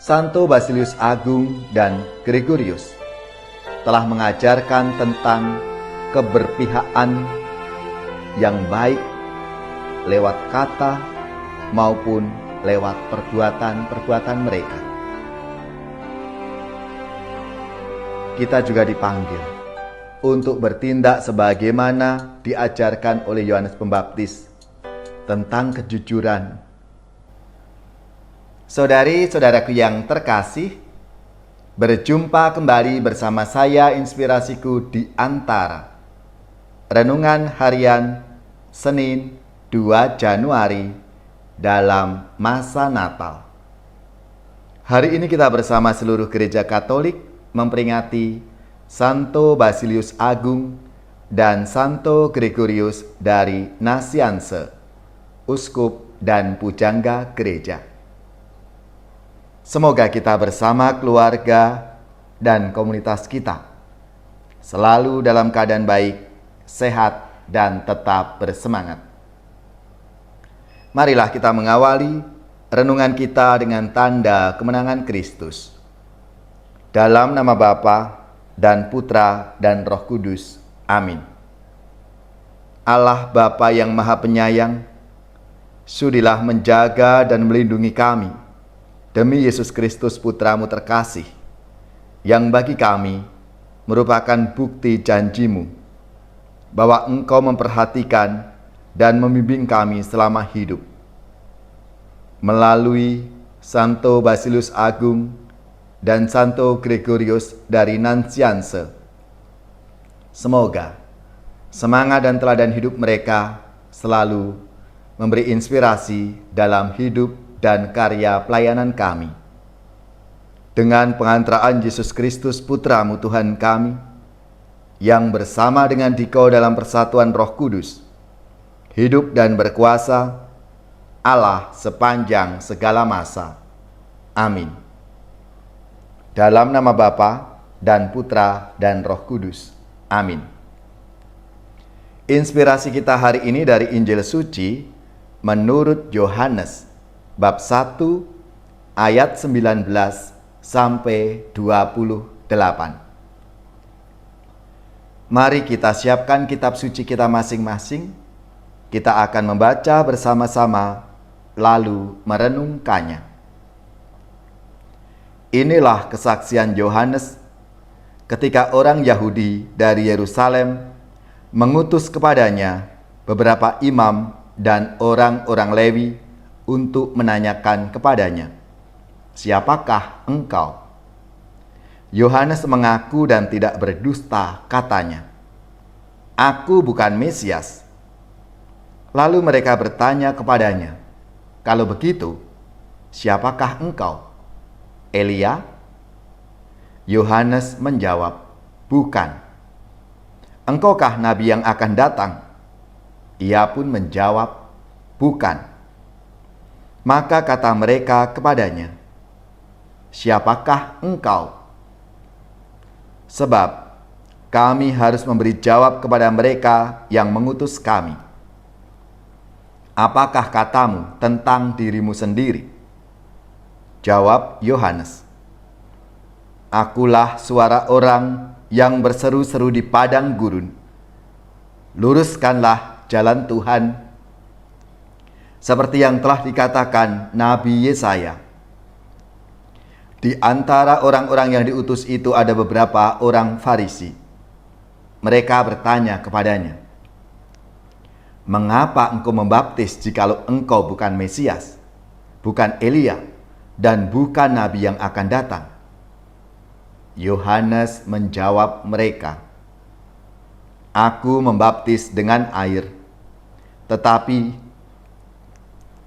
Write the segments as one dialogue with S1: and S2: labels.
S1: Santo Basilius Agung dan Gregorius telah mengajarkan tentang keberpihakan yang baik lewat kata maupun lewat perbuatan-perbuatan mereka. Kita juga dipanggil untuk bertindak sebagaimana diajarkan oleh Yohanes Pembaptis tentang kejujuran. Saudari-saudaraku yang terkasih, berjumpa kembali bersama saya Inspirasiku di Antara. Renungan harian Senin 2 Januari dalam masa Natal. Hari ini kita bersama seluruh gereja Katolik memperingati Santo Basilius Agung dan Santo Gregorius dari Nazianze, uskup dan pujangga gereja. Semoga kita bersama keluarga dan komunitas kita selalu dalam keadaan baik, sehat, dan tetap bersemangat. Marilah kita mengawali renungan kita dengan tanda kemenangan Kristus. Dalam nama Bapa dan Putra dan Roh Kudus. Amin. Allah Bapa yang Maha Penyayang, sudilah menjaga dan melindungi kami demi Yesus Kristus Putramu terkasih, yang bagi kami merupakan bukti janji-Mu bahwa Engkau memperhatikan dan membimbing kami selama hidup. Melalui Santo Basilius Agung dan Santo Gregorius dari Nazianze, semoga semangat dan teladan hidup mereka selalu memberi inspirasi dalam hidup dan karya pelayanan kami. Dengan pengantaraan Yesus Kristus Putramu Tuhan kami, yang bersama dengan Dikau dalam persatuan Roh Kudus, hidup dan berkuasa Allah sepanjang segala masa. Amin. Dalam nama Bapa dan Putra dan Roh Kudus. Amin. Inspirasi kita hari ini dari Injil Suci menurut Yohanes bab 1 ayat 19 sampai 28. Mari kita siapkan kitab suci kita masing-masing. Kita akan membaca bersama-sama lalu merenungkannya. Inilah kesaksian Yohanes ketika orang Yahudi dari Yerusalem mengutus kepadanya beberapa imam dan orang-orang Lewi untuk menanyakan kepadanya, "Siapakah engkau?" Yohanes mengaku dan tidak berdusta, katanya, "Aku bukan Mesias." Lalu mereka bertanya kepadanya, "Kalau begitu, siapakah engkau? Elia?" Yohanes menjawab, "Bukan." "Engkaukah nabi yang akan datang?" Ia pun menjawab, "Bukan." Maka kata mereka kepadanya, "Siapakah engkau?" Sebab kami harus memberi jawab kepada mereka yang mengutus kami. "Apakah katamu tentang dirimu sendiri?" Jawab Yohanes, "Akulah suara orang yang berseru-seru di padang gurun, luruskanlah jalan Tuhan, seperti yang telah dikatakan Nabi Yesaya." Di antara orang-orang yang diutus itu ada beberapa orang Farisi. Mereka bertanya kepadanya, "Mengapa engkau membaptis jikalau engkau bukan Mesias, bukan Elia, dan bukan Nabi yang akan datang?" Yohanes menjawab mereka, "Aku membaptis dengan air, tetapi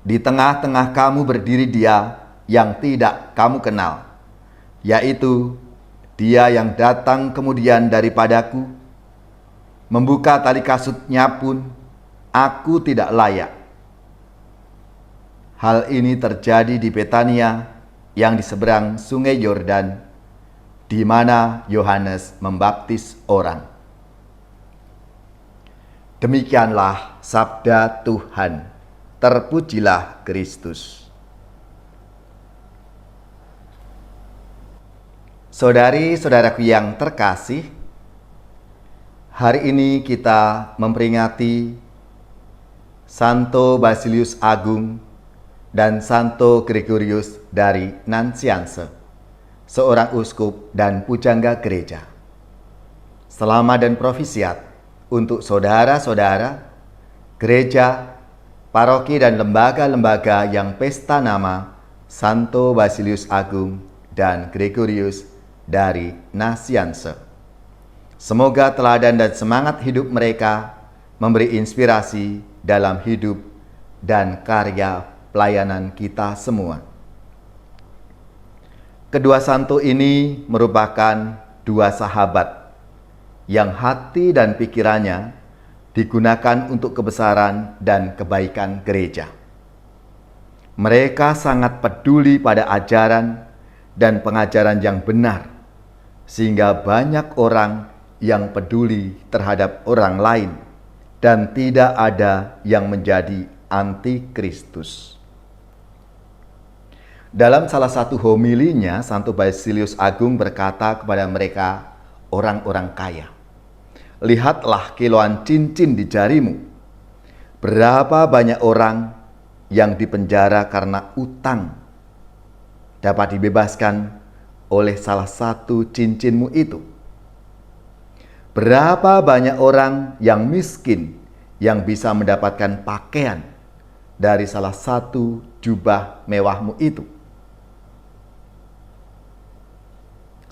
S1: di tengah-tengah kamu berdiri Dia yang tidak kamu kenal, yaitu Dia yang datang kemudian daripadaku. Membuka tali kasutnya pun aku tidak layak." Hal ini terjadi di Betania yang di seberang Sungai Yordan, di mana Yohanes membaptis orang. Demikianlah sabda Tuhan. Terpujilah Kristus. Saudari-saudaraku yang terkasih, hari ini kita memperingati Santo Basilius Agung dan Santo Gregorius dari Nanscience, seorang uskup dan pujangga gereja. Selamat dan profisiat untuk saudara-saudara, gereja, paroki dan lembaga-lembaga yang pesta nama Santo Basilius Agung dan Gregorius dari Nanscience. Semoga teladan dan semangat hidup mereka memberi inspirasi dalam hidup dan karya pelayanan kita semua. Kedua santo ini merupakan dua sahabat yang hati dan pikirannya digunakan untuk kebesaran dan kebaikan gereja. Mereka sangat peduli pada ajaran dan pengajaran yang benar, sehingga banyak orang yang peduli terhadap orang lain dan tidak ada yang menjadi antikristus. Dalam salah satu homilinya, Santo Basilius Agung berkata kepada mereka, orang-orang kaya, "Lihatlah kiloan cincin di jarimu. Berapa banyak orang yang dipenjara karena utang dapat dibebaskan oleh salah satu cincinmu itu. Berapa banyak orang yang miskin yang bisa mendapatkan pakaian dari salah satu jubah mewahmu itu."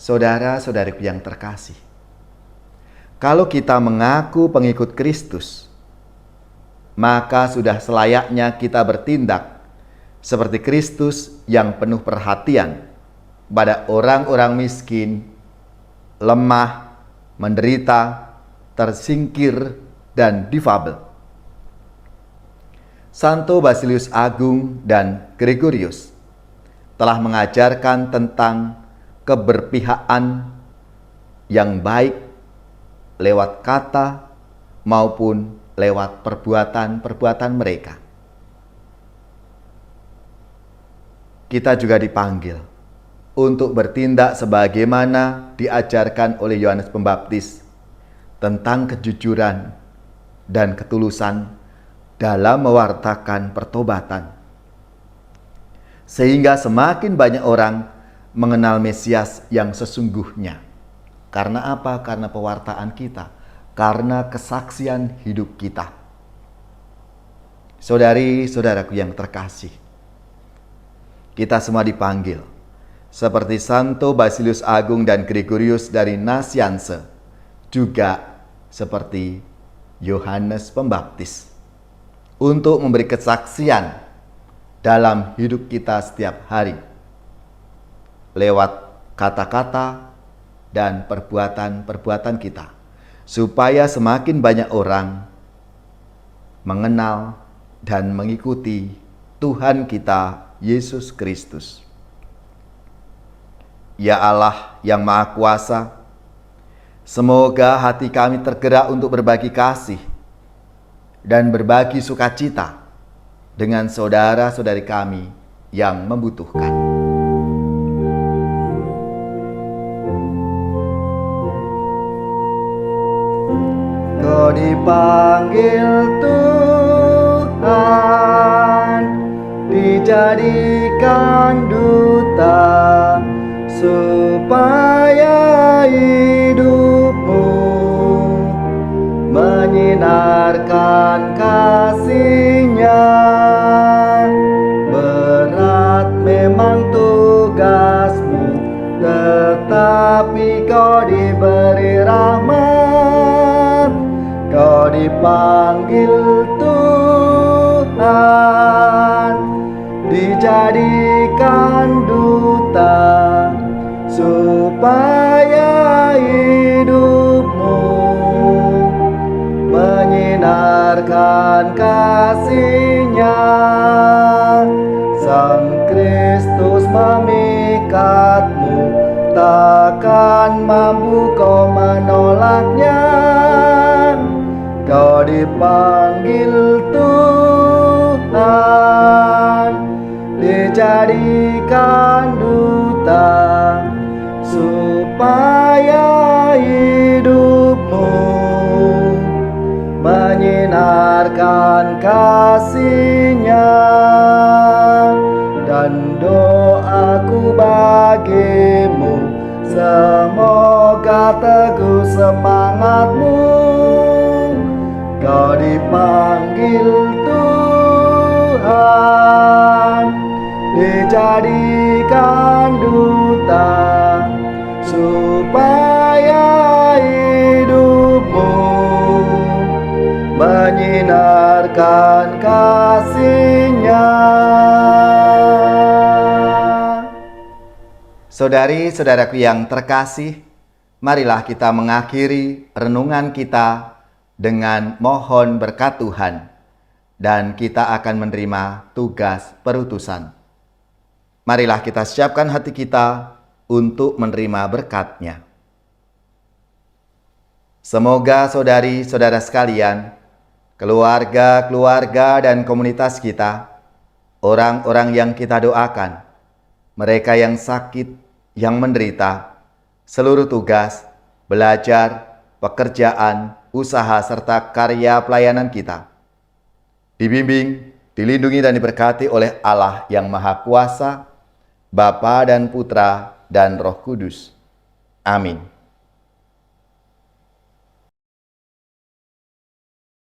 S1: Saudara-saudariku yang terkasih, kalau kita mengaku pengikut Kristus, maka sudah selayaknya kita bertindak seperti Kristus yang penuh perhatian pada orang-orang miskin, lemah, menderita, tersingkir, dan difabel. Santo Basilius Agung dan Gregorius telah mengajarkan tentang keberpihakan yang baik lewat kata maupun lewat perbuatan-perbuatan mereka. Kita juga dipanggil untuk bertindak sebagaimana diajarkan oleh Yohanes Pembaptis tentang kejujuran dan ketulusan dalam mewartakan pertobatan, sehingga semakin banyak orang mengenal Mesias yang sesungguhnya. Karena apa? Karena pewartaan kita, karena kesaksian hidup kita. Saudari-saudaraku yang terkasih, kita semua dipanggil seperti Santo Basilius Agung dan Gregorius dari Nanscience, juga seperti Yohanes Pembaptis, untuk memberi kesaksian dalam hidup kita setiap hari, lewat kata-kata dan perbuatan-perbuatan kita, supaya semakin banyak orang mengenal dan mengikuti Tuhan kita, Yesus Kristus. Ya Allah yang Maha Kuasa, semoga hati kami tergerak untuk berbagi kasih dan berbagi sukacita dengan saudara-saudari kami yang membutuhkan. Kau dipanggil Tuhan, dijadikan duta, supaya hidupmu menyinarkan kasih-Nya. Berat memang tugasmu, tetapi kau diberi rahmat. Kau dipanggil Tuhan, dijadikan duta, supaya hidupmu menyinarkan kasih-Nya. Sang Kristus memikatmu, takkan mampu kau menolaknya. Kau dipanggil Tuhan, dijadikan duta, supaya supaya hidupmu menyinarkan kasih-Nya. Dan doaku bagimu, semoga teguh semangatmu, kau dipanggil Tuhan, dijadikan duta, supaya hidupmu menyinarkan kasih-Nya. Saudari-saudaraku yang terkasih, marilah kita mengakhiri renungan kita dengan mohon berkat Tuhan, dan kita akan menerima tugas perutusan. Marilah kita siapkan hati kita untuk menerima berkat-Nya. Semoga saudari-saudara sekalian, keluarga-keluarga dan komunitas kita, orang-orang yang kita doakan, mereka yang sakit, yang menderita, seluruh tugas, belajar, pekerjaan, usaha, serta karya pelayanan kita dibimbing, dilindungi dan diberkati oleh Allah yang Maha Kuasa, Bapa dan Putra dan Roh Kudus. Amin.